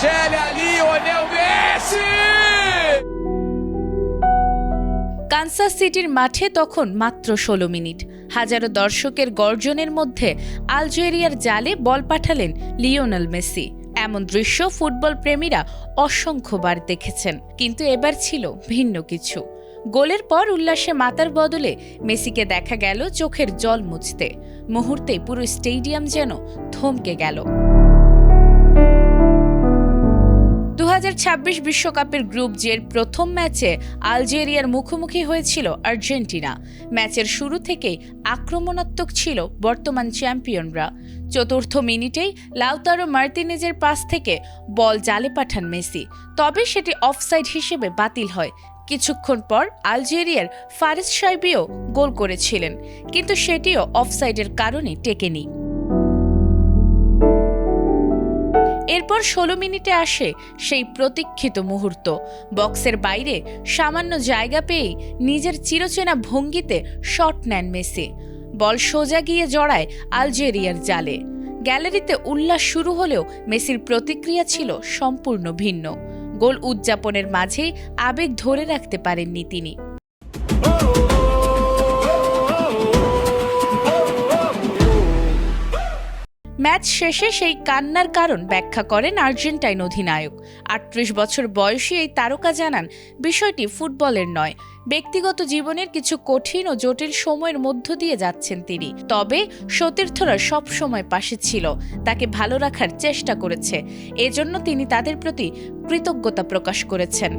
tragédia, Lionel Messi! Kansas সিটির মাঠে তখন মাত্র ১৬ মিনিট। হাজারো দর্শকের গর্জনের মধ্যে আলজেরিয়ার জালে বল পাঠালেন লিওনেল মেসি। এমন দৃশ্য ফুটবল প্রেমীরা অসংখ্যবার দেখেছেন, কিন্তু এবার ছিল ভিন্ন কিছু। গোলের পর উল্লাসে মাতার বদলে মেসিকে দেখা গেল চোখের জল মুছতে। মুহূর্তেই পুরো স্টেডিয়াম যেন থমকে গেল। ২০২৬ বিশ্বকাপের গ্রুপ জের প্রথম ম্যাচে আলজেরিয়ার মুখোমুখি হয়েছিল আর্জেন্টিনা। ম্যাচের শুরু থেকেই আক্রমণাত্মক ছিল বর্তমান চ্যাম্পিয়নরা। চতুর্থ মিনিটেই লাউতারো মার্তিনেজের পাস থেকে বল জালে পাঠান মেসি, তবে সেটি অফসাইড হিসেবে বাতিল হয়। কিছুক্ষণ পর আলজেরিয়ার ফারিস সাইবিও গোল করেছিলেন, কিন্তু সেটিও অফসাইডের কারণে টেকেনি। এরপর ১৬ মিনিটে আসে সেই প্রতীক্ষিত মুহূর্ত। বক্সের বাইরে সামান্য জায়গা পেয়েই নিজের চিরচেনা ভঙ্গিতে শট নেন মেসি। বল সোজা গিয়ে জড়ায় আলজেরিয়ার জালে। গ্যালারিতে উল্লাস শুরু হলেও মেসির প্রতিক্রিয়া ছিল সম্পূর্ণ ভিন্ন। গোল উদযাপনের মাঝেই আবেগ ধরে রাখতে পারেননি তিনি। ম্যাচ শেষে সেই কান্নার কারণ ব্যাখ্যা করেন আর্জেন্টাইন অধিনায়ক। ৩৮ বছর বয়সী এই তারকা জানান, বিষয়টি ফুটবলের নয়, ব্যক্তিগত জীবনের কিছু কঠিন ও জটিল সময়ের মধ্য দিয়ে যাচ্ছেন তিনি। তবে সতীর্থরা সব সময় পাশে ছিল, তাকে ভালো রাখার চেষ্টা করেছে, এজন্য তিনি তাদের প্রতি কৃতজ্ঞতা প্রকাশ করেছেন।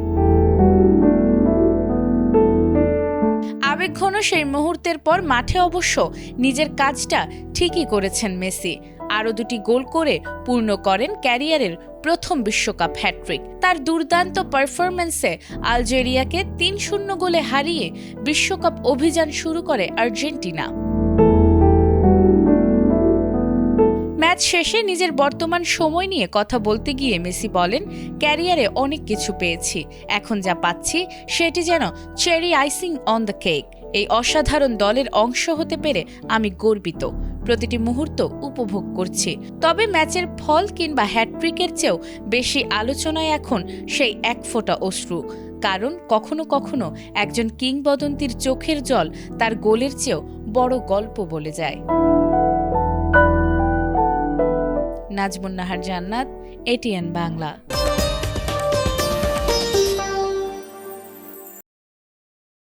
আবেগঘন সেই মুহূর্তের পর মাঠে অবশ্য নিজের কাজটা ঠিকই করেছেন মেসি। আরও ২টি গোল করে পূর্ণ করেন ক্যারিয়ারের প্রথম বিশ্বকাপ হ্যাট্রিক। তার দুর্দান্ত পারফরম্যান্সে আলজেরিয়াকে ৩-০ গোলে হারিয়ে বিশ্বকাপ অভিযান শুরু করে আর্জেন্টিনা। ম্যাচ শেষে নিজের বর্তমান সময় নিয়ে কথা বলতে গিয়ে মেসি বলেন, ক্যারিয়ারে অনেক কিছু পেয়েছি, এখন যা পাচ্ছি সেটি যেন cherry icing on the cake. এই অসাধারণ দলের অংশ হতে পেরে আমি গর্বিত, প্রতিটি মুহূর্ত উপভোগ করছি। তবে ম্যাচের ফল কিংবা হ্যাটট্রিকের চেয়েও বেশি আলোচনায় এখন সেই এক ফোঁটা অশ্রু, কারণ কখনো কখনো একজন কিংবদন্তির চোখের জল তার গোলের চেয়েও বড় গল্প বলে যায়। নাজমুন নাহার জান্নাত, এটিএন বাংলা।